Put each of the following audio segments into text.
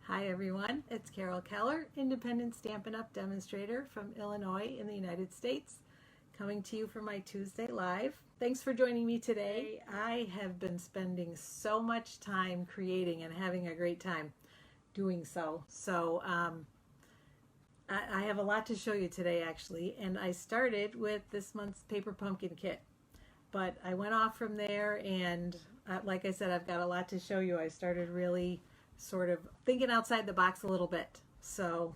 Hi everyone, it's Carol Keller, independent Stampin' Up! Demonstrator from Illinois in the United States, coming to you for my Tuesday Live. Thanks for joining me today. I have been spending so much time creating and having a great time doing so. I have a lot to show you today actually, and I started with this month's paper pumpkin kit. But I went off from there and like I said, I've got a lot to show you. I started really sort of thinking outside the box a little bit. So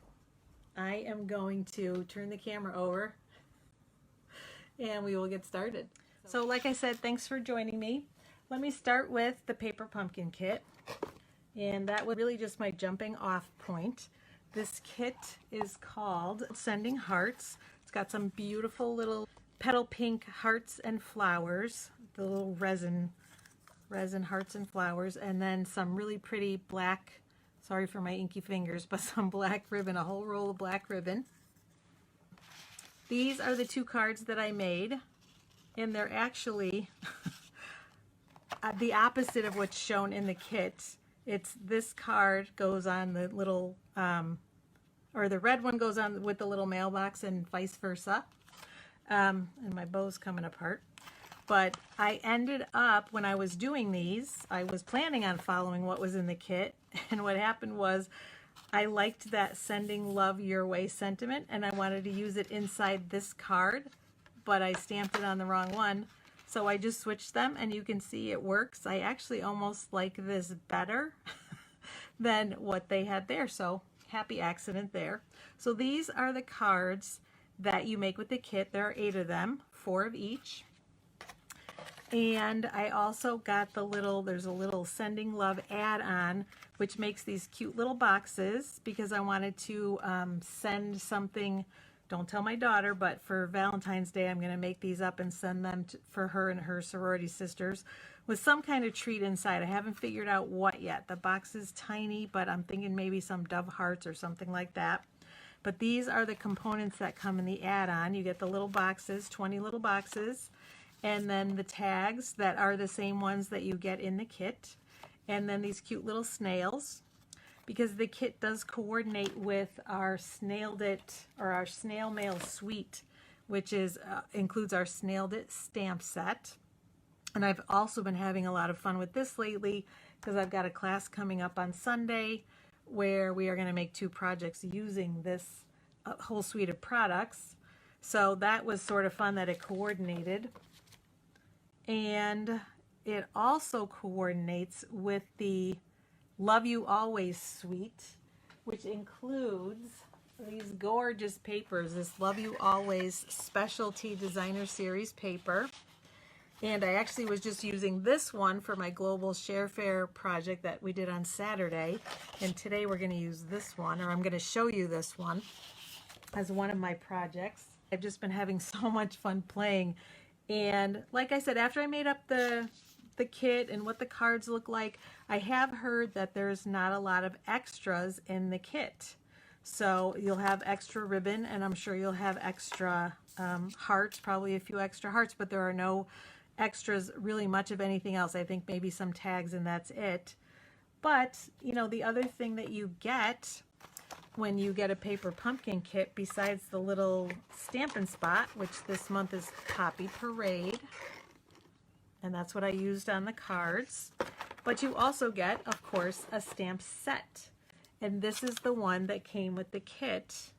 I am going to turn the camera over and we will get started. So like I said, thanks for joining me. Let me start with the paper pumpkin kit. And that was really just my jumping off point. This kit is called Sending Hearts. It's got some beautiful little petal pink hearts and flowers, the little resin hearts and flowers, and then some really pretty black, sorry for my inky fingers, but some black ribbon, a whole roll of black ribbon. These are the two cards that I made, and they're actually the opposite of what's shown in the kit. It's this card goes on the little, or the red one goes on with the little mailbox and vice versa. And my bow's coming apart. But I ended up, when I was doing these, I was planning on following what was in the kit. And what happened was I liked that sending love your way sentiment, and I wanted to use it inside this card, but I stamped it on the wrong one. So I just switched them, and you can see it works. I actually almost like this better than what they had there. So happy accident there. So these are the cards that you make with the kit. There are 8 of them, 4 of each. And I also got the little, there's a little Sending Love add-on, which makes these cute little boxes because I wanted to send something, don't tell my daughter, but for Valentine's Day I'm going to make these up and send them for her and her sorority sisters with some kind of treat inside. I haven't figured out what yet. The box is tiny, but I'm thinking maybe some dove hearts or something like that. But these are the components that come in the add-on. You get the little boxes, 20 little boxes, and then the tags that are the same ones that you get in the kit, and then these cute little snails, because the kit does coordinate with our Snailed It, or our Snail Mail Suite, which is includes our Snailed It stamp set. And I've also been having a lot of fun with this lately because I've got a class coming up on Sunday where we are going to make 2 projects using this whole suite of products. So that was sort of fun that it coordinated. And it also coordinates with the Love You Always suite, which includes these gorgeous papers, this Love You Always Specialty Designer Series paper. And I actually was just using this one for my Global Share Fair project that we did on Saturday. And today we're going to use this one, or I'm going to show you this one as one of my projects. I've just been having so much fun playing. And like I said, after I made up the kit and what the cards look like, I have heard that there's not a lot of extras in the kit. So you'll have extra ribbon, and I'm sure you'll have extra hearts, probably a few extra hearts, but there are no extras really much of anything else. I think maybe some tags and that's it. But, you know, the other thing that you get when you get a paper pumpkin kit, besides the little Stampin' Spot, which this month is Poppy Parade, and that's what I used on the cards, but you also get, of course, a stamp set. And this is the one that came with the kit.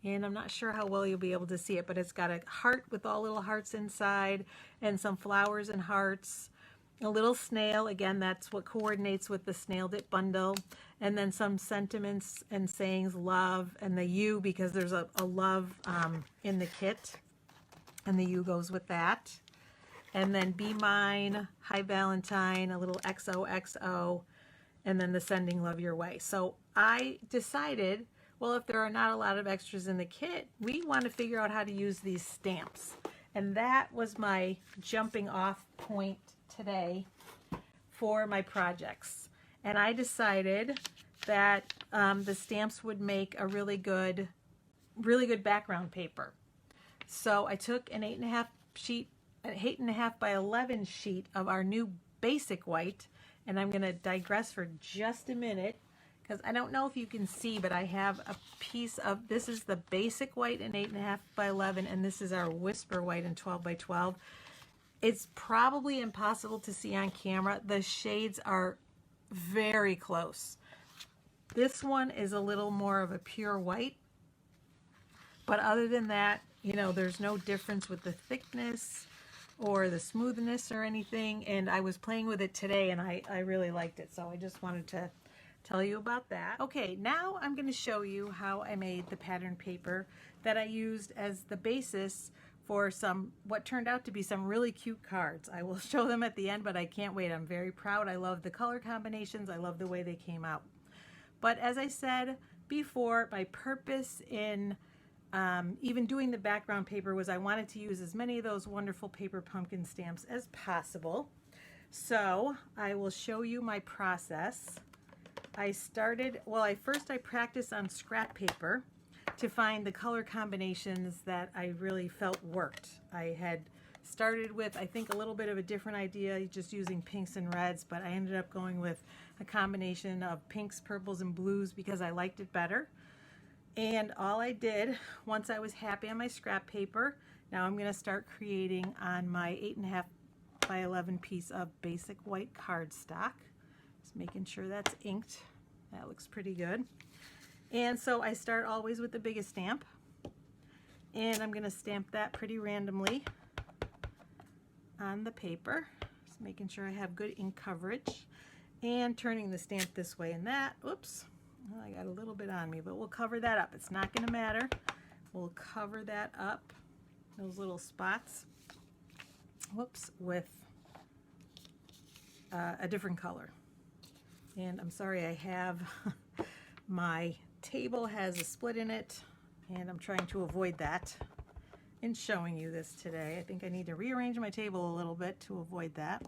And I'm not sure how well you'll be able to see it, but it's got a heart with all little hearts inside and some flowers and hearts. A little snail, again, that's what coordinates with the Snailed It bundle. And then some sentiments and sayings, love, and the U, because there's a love in the kit. And the U goes with that. And then Be Mine, Hi Valentine, a little XOXO, and then the Sending Love Your Way. So I decided, well, if there are not a lot of extras in the kit, we want to figure out how to use these stamps. And that was my jumping off point today for my projects. And I decided that the stamps would make a really good background paper. So I took an 8.5 by 11 sheet of our new basic white, and I'm going to digress for just a minute because I don't know if you can see, but I have a piece of, this is the basic white in 8.5 by 11, and this is our whisper white in 12 by 12. It's probably impossible to see on camera. The shades are very close. This one is a little more of a pure white, but other than that, you know, there's no difference with the thickness or the smoothness or anything. And I was playing with it today and I really liked it. So I just wanted to tell you about that. Okay, now I'm going to show you how I made the pattern paper that I used as the basis for some, what turned out to be some really cute cards. I will show them at the end, but I can't wait. I'm very proud. I love the color combinations. I love the way they came out. But as I said before, my purpose in even doing the background paper was I wanted to use as many of those wonderful paper pumpkin stamps as possible. So I will show you my process. I started, well, I practiced on scrap paper to find the color combinations that I really felt worked. I had started with, I think, a little bit of a different idea, just using pinks and reds, but I ended up going with a combination of pinks, purples, and blues because I liked it better. And all I did, once I was happy on my scrap paper, now I'm going to start creating on my 8.5 by 11 piece of basic white cardstock. Just making sure that's inked. That looks pretty good. And so I start always with the biggest stamp, and I'm going to stamp that pretty randomly on the paper, just making sure I have good ink coverage, and turning the stamp this way and that. Oops, well, I got a little bit on me, but we'll cover that up. It's not going to matter. We'll cover that up, those little spots, whoops, with a different color. And I'm sorry, I have my table has a split in it, and I'm trying to avoid that in showing you this today. I think I need to rearrange my table a little bit to avoid that.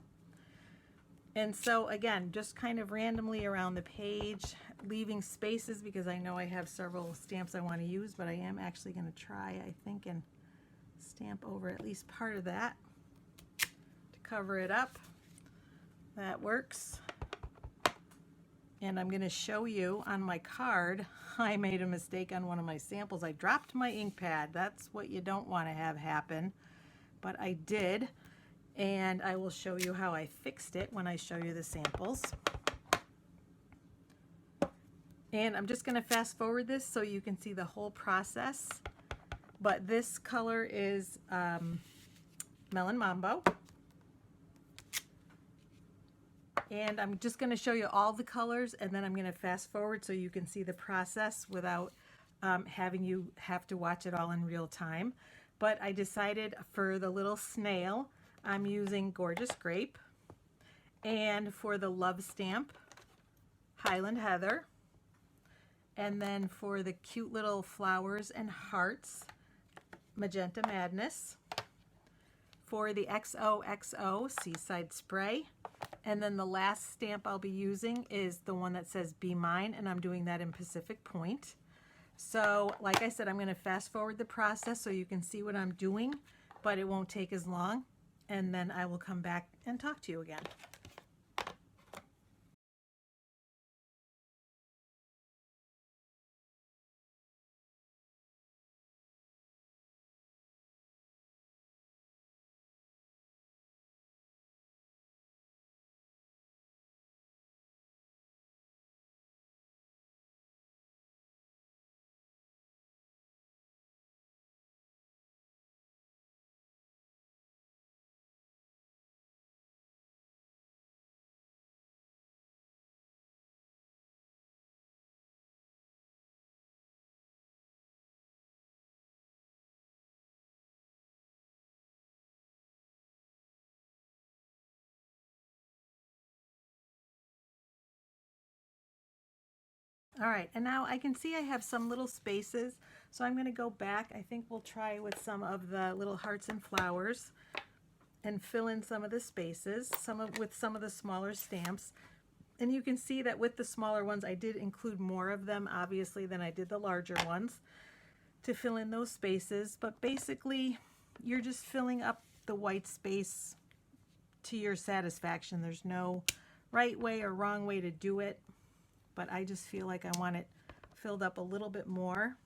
And so again, just kind of randomly around the page, leaving spaces because I know I have several stamps I want to use, but I am actually going to try, I think, and stamp over at least part of that to cover it up. That works. And I'm going to show you on my card, I made a mistake on one of my samples. I dropped my ink pad. That's what you don't want to have happen, but I did. And I will show you how I fixed it when I show you the samples. And I'm just going to fast forward this so you can see the whole process. But this color is Melon Mambo. And I'm just going to show you all the colors, and then I'm going to fast forward so you can see the process without having you have to watch it all in real time. But I decided for the little snail, I'm using Gorgeous Grape. And for the love stamp, Highland Heather. And then for the cute little flowers and hearts, Magenta Madness. For the XOXO, Seaside Spray. And then the last stamp I'll be using is the one that says Be Mine, and I'm doing that in Pacific Point. So like I said, I'm going to fast forward the process so you can see what I'm doing, but it won't take as long. And then I will come back and talk to you again. All right, and now I can see I have some little spaces, so I'm going to go back. I think we'll try with some of the little hearts and flowers and fill in some of the spaces, with some of the smaller stamps. And you can see that with the smaller ones, I did include more of them, obviously, than I did the larger ones to fill in those spaces. But basically, you're just filling up the white space to your satisfaction. There's no right way or wrong way to do it. but I just feel like I want it filled up a little bit more.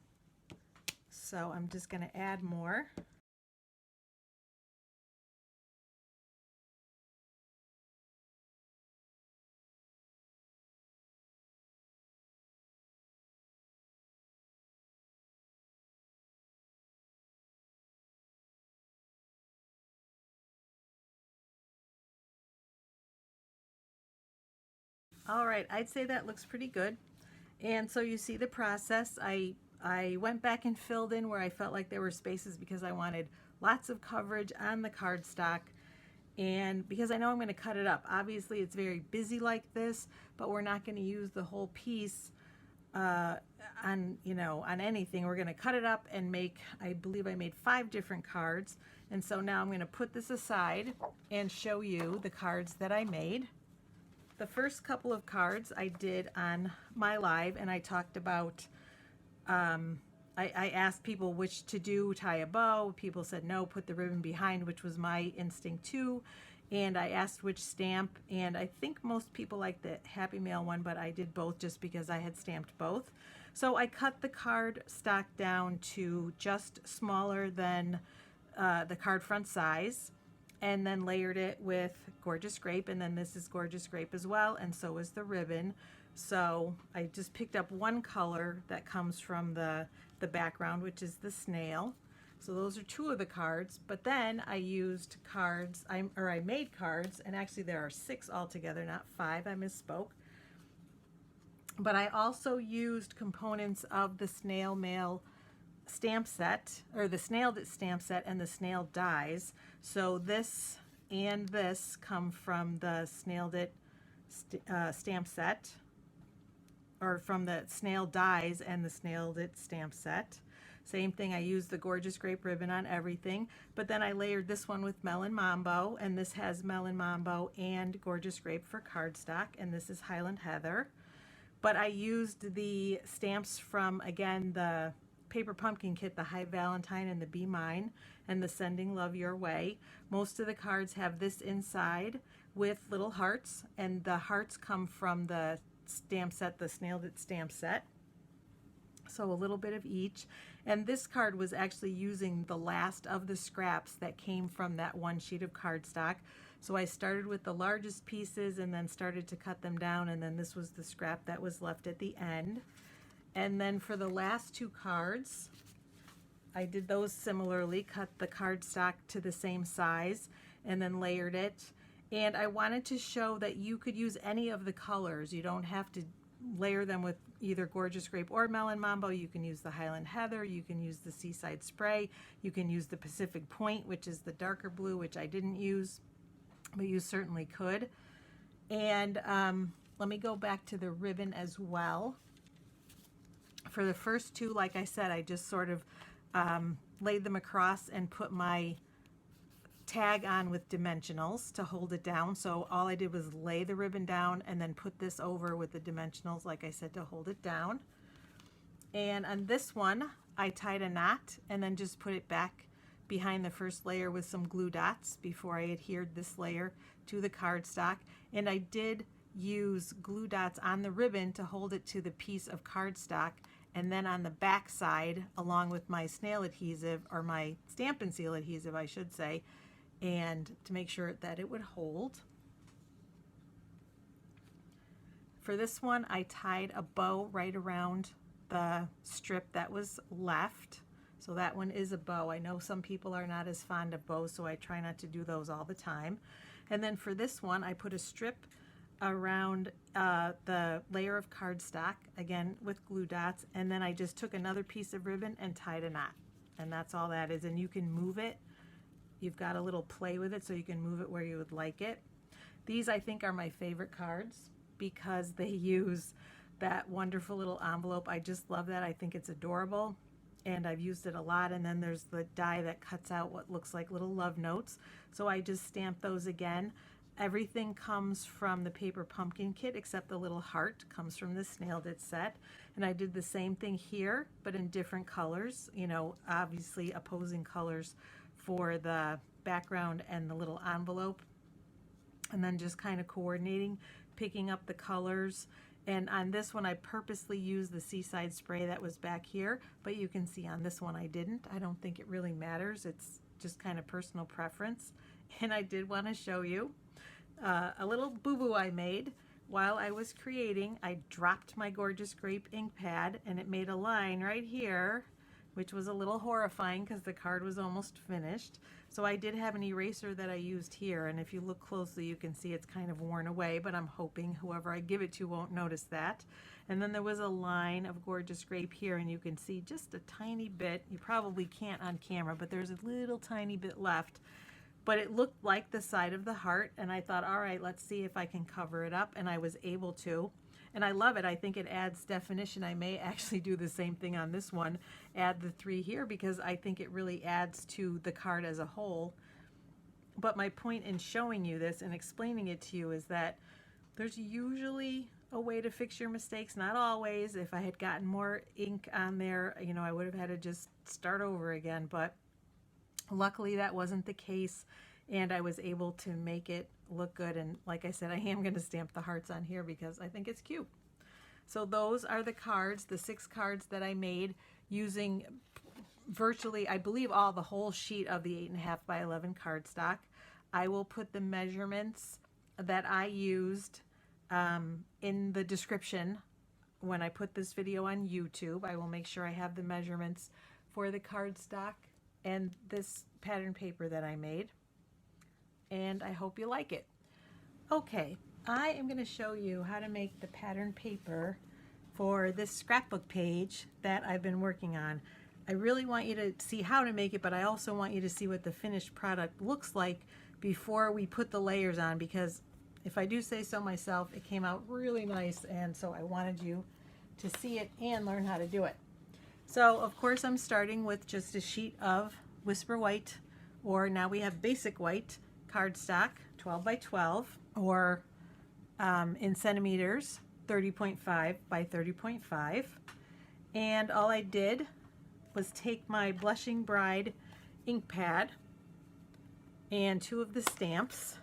So I'm just going to add more. All right, I'd say that looks pretty good. And so you see the process. I went back and filled in where I felt like there were spaces because I wanted lots of coverage on the cardstock, and because I know I'm going to cut it up. Obviously it's very busy like this, but we're not going to use the whole piece on anything. We're going to cut it up and make, I believe I made 5 different cards. And so now I'm going to put this aside and show you the cards that I made. The first couple of cards I did on my live, and I talked about, I asked people which to do, tie a bow. People said no, put the ribbon behind, which was my instinct too. And I asked which stamp, and I think most people like the Happy Mail one, but I did both just because I had stamped both. So I cut the card stock down to just smaller than the card front size, and then layered it with Gorgeous Grape, and then this is Gorgeous Grape as well, and so is the ribbon. So I just picked up one color that comes from the background, which is the snail. So those are 2 of the cards, but then I used cards, I made cards, and actually there are 6 altogether, not 5, I misspoke. But I also used components of the snail mail stamp set, or the snailed it stamp set, and the snail dies. So this and this come from the snailed it stamp set, or from the snail dies and the snailed it stamp set. Same thing, I used the Gorgeous Grape ribbon on everything, but then I layered this one with Melon Mambo, and this has Melon Mambo and Gorgeous Grape for cardstock, and this is Highland Heather. But I used the stamps from, again, the Paper Pumpkin Kit, the High Valentine and the Be Mine, and the Sending Love Your Way. Most of the cards have this inside with little hearts, and the hearts come from the stamp set, the Snailed It stamp set. So a little bit of each. And this card was actually using the last of the scraps that came from that one sheet of cardstock. So I started with the largest pieces and then started to cut them down, and then this was the scrap that was left at the end. And then for the last 2 cards, I did those similarly, cut the cardstock to the same size and then layered it. And I wanted to show that you could use any of the colors. You don't have to layer them with either Gorgeous Grape or Melon Mambo. You can use the Highland Heather, you can use the Seaside Spray, you can use the Pacific Point, which is the darker blue, which I didn't use, but you certainly could. And let me go back to the ribbon as well. For the first 2, like I said, I just sort of laid them across and put my tag on with dimensionals to hold it down. So all I did was lay the ribbon down and then put this over with the dimensionals, like I said, to hold it down. And on this one, I tied a knot and then just put it back behind the first layer with some glue dots before I adhered this layer to the cardstock. And I did use glue dots on the ribbon to hold it to the piece of cardstock, and then on the back side, along with my snail adhesive, or my Stampin' Seal adhesive, I should say, and to make sure that it would hold. For this one, I tied a bow right around the strip that was left. So that one is a bow. I know some people are not as fond of bows, so I try not to do those all the time. And then for this one, I put a strip around the layer of cardstock, again with glue dots, and then I just took another piece of ribbon and tied a knot. And that's all that is. And you can move it. You've got a little play with it, so you can move it where you would like it. These, I think, are my favorite cards because they use that wonderful little envelope. I just love that. I think it's adorable, and I've used it a lot. And then there's the die that cuts out what looks like little love notes. So I just stamped those again. Everything comes from the Paper Pumpkin Kit except the little heart comes from the Snailed It set. And I did the same thing here, but in different colors, you know, obviously opposing colors for the background and the little envelope. And then just kind of coordinating, picking up the colors And on this one, I purposely used the Seaside spray that was back here, but you can see on this one I didn't. I don't think it really matters. It's just kind of personal preference. And I did want to show you a little boo-boo I made. While I was creating, I dropped my gorgeous Grape ink pad and it made a line right here, which was a little horrifying because the card was almost finished. So I did have an eraser that I used here, and if you look closely you can see it's kind of worn away, but I'm hoping whoever I give it to won't notice that. And then there was a line of gorgeous Grape here, and you can see just a tiny bit. You probably can't on camera, but there's a little tiny bit left. But it looked like the side of the heart, and I thought, all right, let's see if I can cover it up, and I was able to. And I love it. I think it adds definition. I may actually do the same thing on this one, add the 3 here, because I think it really adds to the card as a whole. But my point in showing you this and explaining it to you is that there's usually a way to fix your mistakes. Not always. If I had gotten more ink on there, you know, I would have had to just start over again. But luckily that wasn't the case, and I was able to make it look good. And like I said, I am going to stamp the hearts on here because I think it's cute. So those are the cards, the 6 cards that I made using virtually, I believe, the whole sheet of the 8.5 by 11 cardstock. I will put the measurements that I used in the description when I put this video on YouTube. I will make sure I have the measurements for the cardstock and this pattern paper that I made. And I hope you like it. Okay, I am going to show you how to make the pattern paper for this scrapbook page that I've been working on. I really want you to see how to make it, but I also want you to see what the finished product looks like before we put the layers on, because if I do say so myself, it came out really nice, and so I wanted you to see it and learn how to do it. So of course I'm starting with just a sheet of Whisper White, or now we have Basic White cardstock, 12 by 12, or in centimeters, 30.5 by 30.5. And all I did was take my Blushing Bride ink pad and 2 of the stamps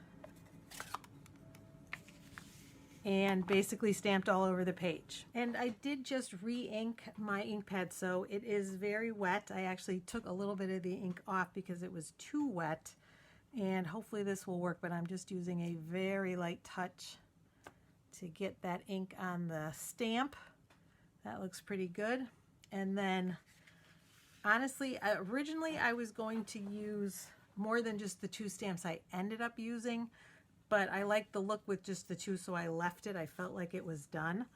and basically stamped all over the page. And I did just re-ink my ink pad, so it is very wet. I actually took a little bit of the ink off because it was too wet, and hopefully this will work, but I'm just using a very light touch to get that ink on the stamp. That looks pretty good. And then honestly, originally I was going to use more than just the 2 stamps I ended up using, but I liked the look with just the 2, so I left it. I felt like it was done.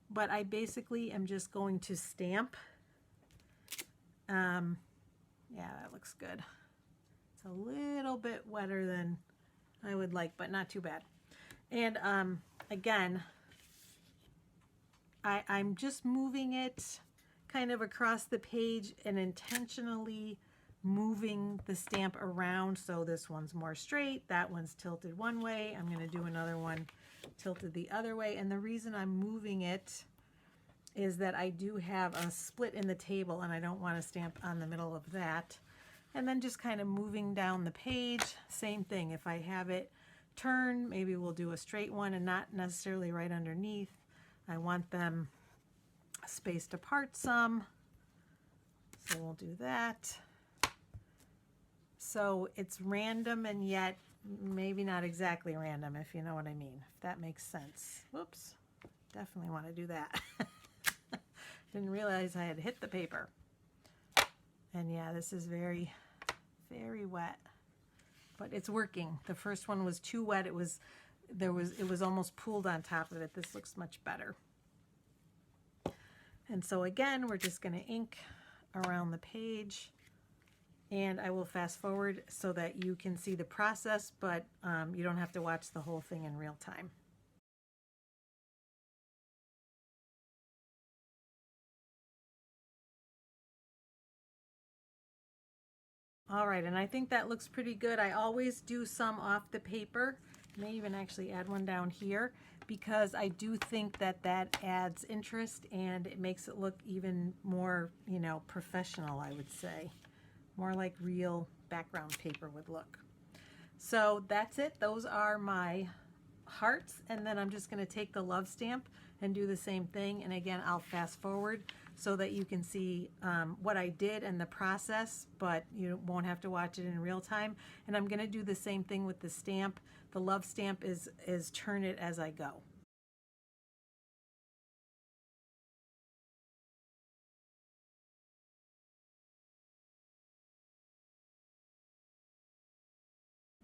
But I basically am just going to stamp. Yeah, that looks good. It's a little bit wetter than I would like, but not too bad. And again, I'm just moving it kind of across the page and intentionally moving the stamp around. So this one's more straight, that one's tilted one way. I'm going to do another one tilted the other way. And the reason I'm moving it is that I do have a split in the table and I don't want to stamp on the middle of that. And then just kind of moving down the page, same thing. If I have it turned, maybe we'll do a straight one and not necessarily right underneath. I want them spaced apart some, so we'll do that. So it's random and yet maybe not exactly random, if you know what I mean, if that makes sense. Whoops, definitely want to do that. Didn't realize I had hit the paper. And yeah, this is very, very wet, but it's working. The first one was too wet. It was almost pooled on top of it. This looks much better. And so again, we're just going to ink around the page, and I will fast forward so that you can see the process, but you don't have to watch the whole thing in real time. All right, and I think that looks pretty good. I always do some off the paper. I may even actually add one down here because I do think that that adds interest and it makes it look even more, you know, professional, I would say. More like real background paper would look. So that's it. Those are my hearts, and then I'm just going to take the love stamp and do the same thing. And again, I'll fast forward so that you can see what I did and the process, but you won't have to watch it in real time. And I'm going to do the same thing with the stamp. The love stamp is turn it as I go.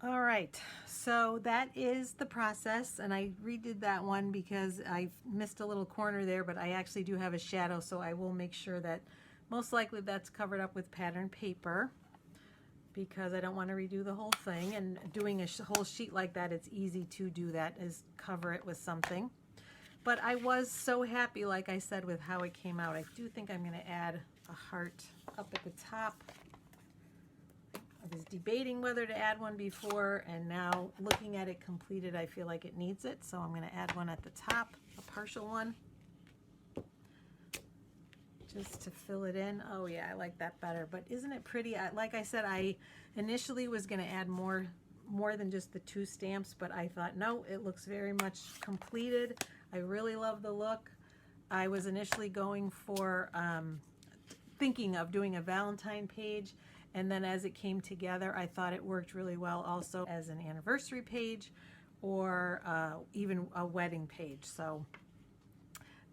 All right, so that is the process, and I redid that one because I missed a little corner there, but I actually do have a shadow, so I will make sure that most likely that's covered up with pattern paper because I don't want to redo the whole thing. And doing a whole sheet like that, it's easy to do that, is cover it with something. But I was so happy, like I said, with how it came out. I do think I'm going to add a heart up at the top. I was debating whether to add one before, and now looking at it completed, I feel like it needs it. So I'm going to add one at the top, a partial one, just to fill it in. Oh yeah, I like that better. But isn't it pretty? Like I said, I initially was going to add more than just the 2 stamps, but I thought, no, it looks very much completed. I really love the look. I was initially going for, thinking of doing a Valentine page. And then as it came together, I thought it worked really well also as an anniversary page or even a wedding page. So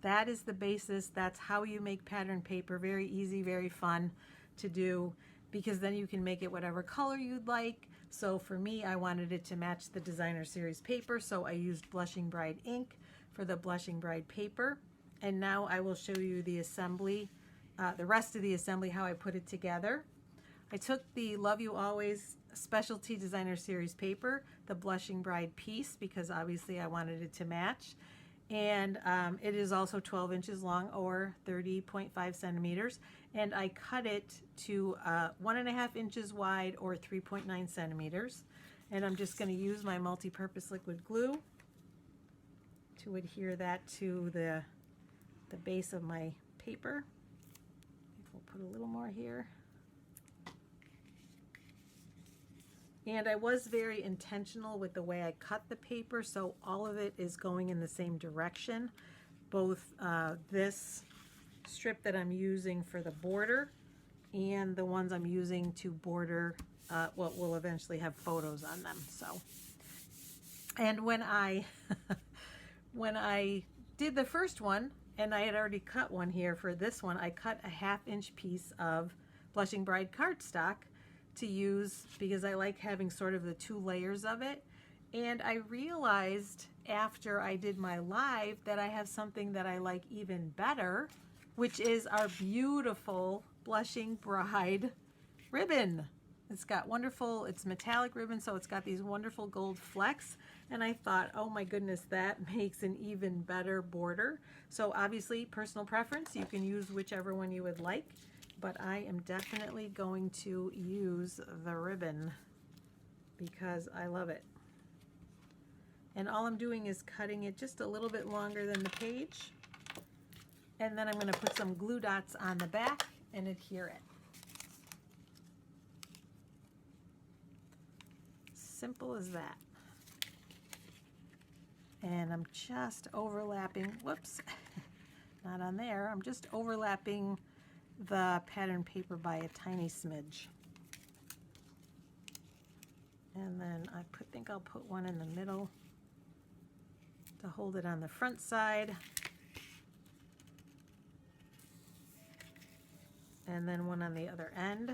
that is the basis. That's how you make pattern paper. Very easy, very fun to do, because then you can make it whatever color you'd like. So for me, I wanted it to match the designer series paper, so I used Blushing Bride ink for the Blushing Bride paper. And now I will show you the assembly, the rest of the assembly, how I put it together. I took the Love You Always Specialty Designer Series paper, the Blushing Bride piece, because obviously I wanted it to match. And it is also 12 inches long or 30.5 centimeters. And I cut it to 1.5 inches wide or 3.9 centimeters. And I'm just going to use my multi-purpose liquid glue to adhere that to the base of my paper. We'll put a little more here. And I was very intentional with the way I cut the paper, so all of it is going in the same direction. Both this strip that I'm using for the border and the ones I'm using to border what will eventually have photos on them. So, and when I when I did the first one, and I had already cut one here for this one, I cut a 1/2 inch piece of Blushing Bride cardstock to use because I like having sort of the 2 layers of it. And I realized after I did my live that I have something that I like even better, which is our beautiful Blushing Bride ribbon. It's got wonderful, it's metallic ribbon, so it's got these wonderful gold flecks. And I thought, oh my goodness, that makes an even better border. So obviously, personal preference, you can use whichever one you would like. But I am definitely going to use the ribbon because I love it. And all I'm doing is cutting it just a little bit longer than the page. And then I'm going to put some glue dots on the back and adhere it. Simple as that. And I'm just overlapping, whoops, not on there. I'm just overlapping the pattern paper by a tiny smidge. And then I think I'll put one in the middle to hold it on the front side. And then one on the other end.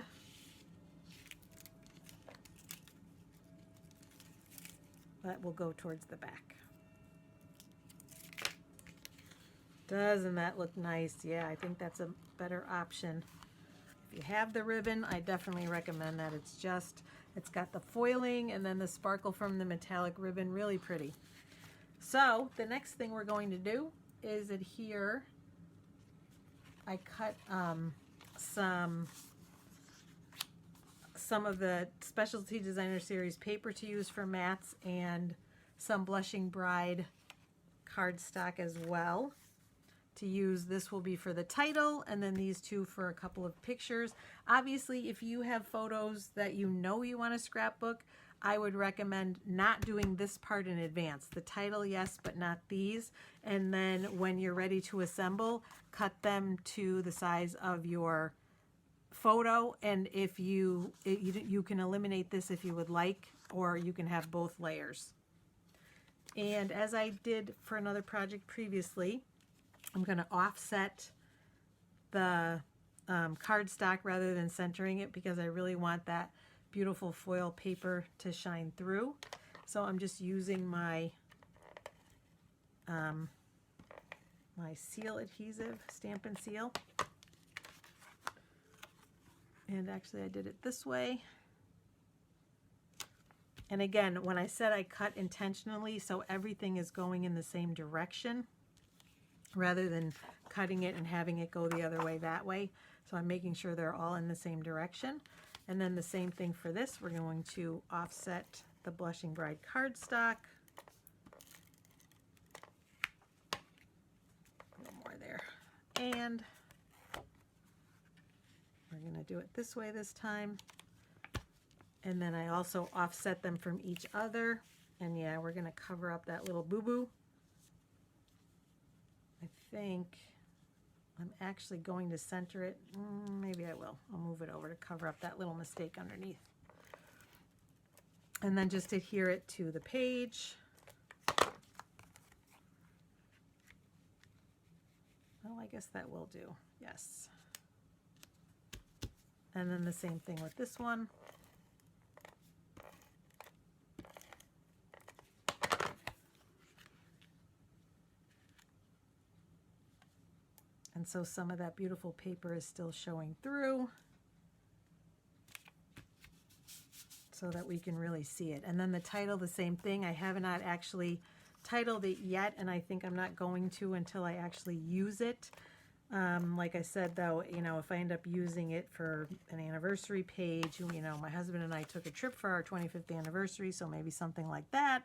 That will go towards the back. Doesn't that look nice? Yeah, I think that's a better option. If you have the ribbon, I definitely recommend that. It's got the foiling and then the sparkle from the metallic ribbon, really pretty. So the next thing we're going to do is adhere. I cut some of the Specialty Designer Series paper to use for mats and some Blushing Bride cardstock as well. To use, this will be for the title, and then these 2 for a couple of pictures. Obviously, if you have photos that you know you want to scrapbook, I would recommend not doing this part in advance. The title, yes, but not these. And then when you're ready to assemble, cut them to the size of your photo. And if you can eliminate this if you would like, or you can have both layers. And as I did for another project previously, I'm going to offset the cardstock rather than centering it, because I really want that beautiful foil paper to shine through. So I'm just using my my seal adhesive, Stampin' Seal. And actually I did it this way. And again, when I said I cut intentionally, so everything is going in the same direction rather than cutting it and having it go the other way that way. So I'm making sure they're all in the same direction. And then the same thing for this, we're going to offset the Blushing Bride cardstock. A little more there. And we're going to do it this way this time. And then I also offset them from each other. And yeah, we're going to cover up that little boo-boo. I think I'm actually going to center it. Maybe I will. I'll move it over to cover up that little mistake underneath. And then just adhere it to the page. Oh, I guess that will do. Yes. And then the same thing with this one. And so some of that beautiful paper is still showing through so that we can really see it. And then the title, the same thing. I have not actually titled it yet, and I think I'm not going to until I actually use it. Like I said, though, you know, if I end up using it for an anniversary page, you know, my husband and I took a trip for our 25th anniversary, so maybe something like that.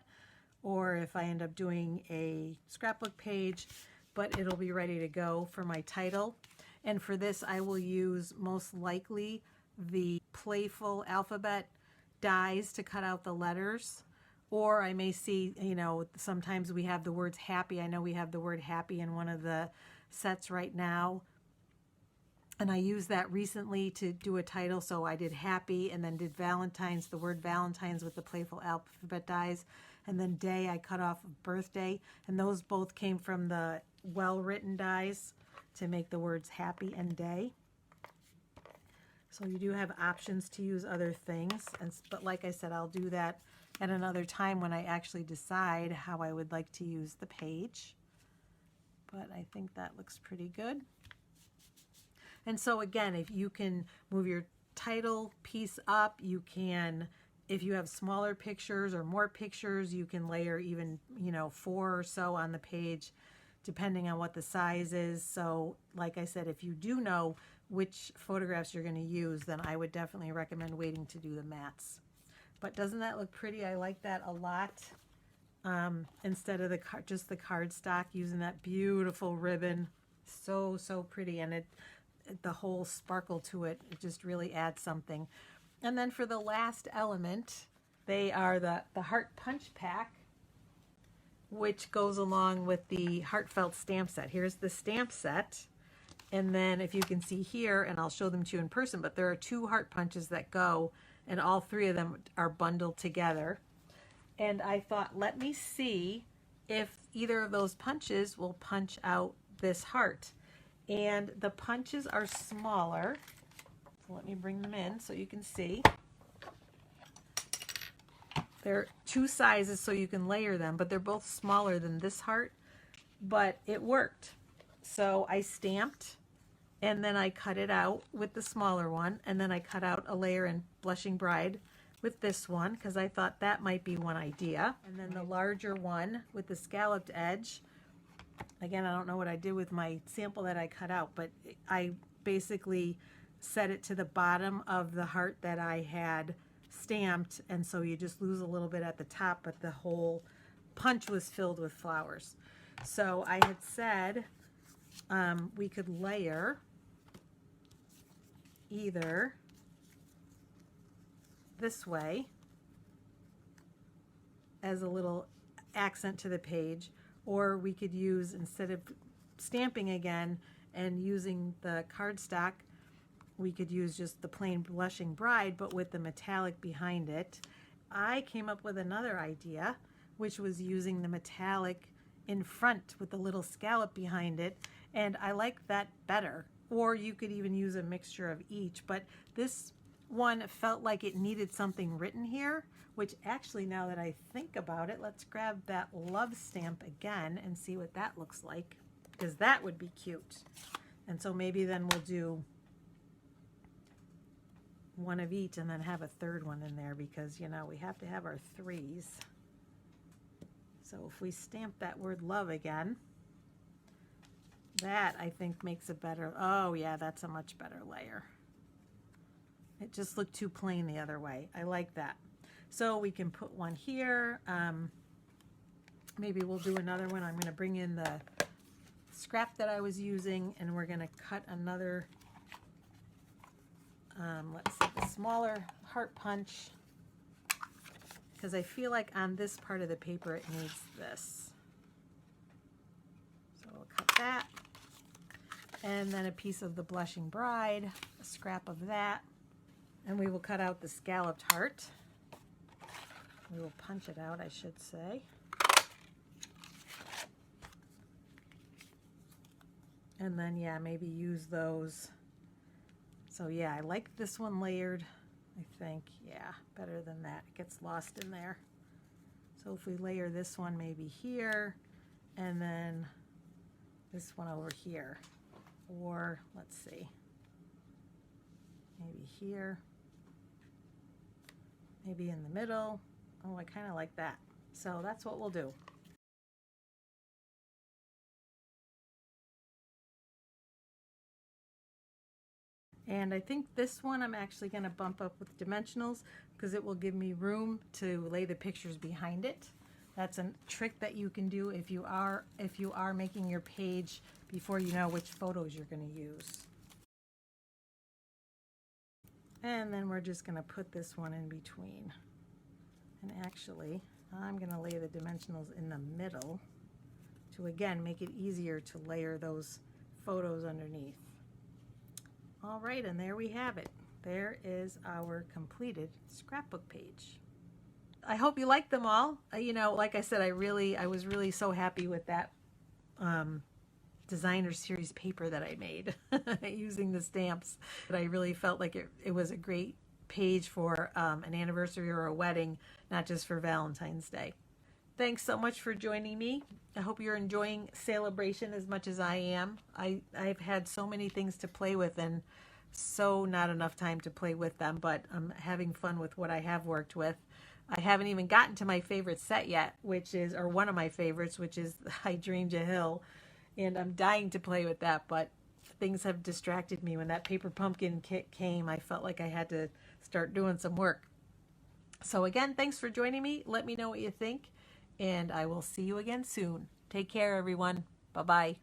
Or if I end up doing a scrapbook page, but it'll be ready to go for my title. And for this, I will use most likely the playful alphabet dies to cut out the letters. Or I may see, you know, sometimes we have the words happy. I know we have the word happy in one of the sets right now. And I used that recently to do a title. So I did happy and then did Valentine's, the word Valentine's with the playful alphabet dies. And then day, I cut off birthday. And those both came from the well-written dies to make the words happy and day. So you do have options to use other things. But like I said, I'll do that at another time when I actually decide how I would like to use the page. But I think that looks pretty good. And so again, if you can move your title piece up, you can, if you have smaller pictures or more pictures, you can layer even, you know, 4 or so on the page, depending on what the size is. So like I said, if you do know which photographs you're going to use, then I would definitely recommend waiting to do the mats. But doesn't that look pretty? I like that a lot. Instead of just the cardstock, using that beautiful ribbon. So pretty. And the whole sparkle to it, it just really adds something. And then for the last element, they are the heart punch pack, which goes along with the heartfelt stamp set. Here's the stamp set. And then if you can see here, and I'll show them to you in person, but there are 2 heart punches that go, and all 3 of them are bundled together. And I thought, let me see if either of those punches will punch out this heart. And the punches are smaller. So let me bring them in so you can see. They're 2 sizes so you can layer them, but they're both smaller than this heart. But it worked. So I stamped, and then I cut it out with the smaller one, and then I cut out a layer in Blushing Bride with this one, because I thought that might be one idea. And then the larger one with the scalloped edge. Again, I don't know what I did with my sample that I cut out, but I basically set it to the bottom of the heart that I had stamped, and so you just lose a little bit at the top, but the whole punch was filled with flowers. So I had said we could layer either this way, as a little accent to the page, or we could use, instead of stamping again and using the cardstock, we could use just the plain Blushing Bride, but with the metallic behind it. I came up with another idea, which was using the metallic in front with the little scallop behind it, and I like that better. Or you could even use a mixture of each, but this one felt like it needed something written here, which actually, now that I think about it, let's grab that love stamp again and see what that looks like, because that would be cute. And so maybe then we'll do one of each and then have a third one in there, because you know we have to have our threes. So if we stamp that word love again, that I think makes a better, oh yeah, that's a much better layer. It just looked too plain the other way. I like that. So we can put one here. Maybe we'll do another one. I'm going to bring in the scrap that I was using, and we're going to cut another, let's see, the smaller heart punch, because I feel like on this part of the paper it needs this. So we'll cut that. And then a piece of the Blushing Bride, a scrap of that. And we will cut out the scalloped heart. We will punch it out, I should say. And then, yeah, maybe use those. So yeah, I like this one layered, I think. Yeah, better than that. It gets lost in there. So if we layer this one maybe here, and then this one over here. Or, let's see, maybe here, maybe in the middle. Oh, I kind of like that. So that's what we'll do. And I think this one I'm actually going to bump up with dimensionals, because it will give me room to lay the pictures behind it. That's a trick that you can do if you are making your page before you know which photos you're going to use. And then we're just going to put this one in between. And actually, I'm going to lay the dimensionals in the middle to, again, make it easier to layer those photos underneath. All right, and there we have it. There is our completed scrapbook page. I hope you liked them all. You know, like I said, I was really so happy with that designer series paper that I made using the stamps. But I really felt like it was a great page for an anniversary or a wedding, not just for Valentine's Day. Thanks so much for joining me. I hope you're enjoying Celebration as much as I am. I've had so many things to play with and so not enough time to play with them, but I'm having fun with what I have worked with. I haven't even gotten to my favorite set yet, or one of my favorites, which is I Dreamed a Hill. And I'm dying to play with that, but things have distracted me. When that paper pumpkin kit came, I felt like I had to start doing some work. So again, thanks for joining me. Let me know what you think, and I will see you again soon. Take care, everyone. Bye-bye.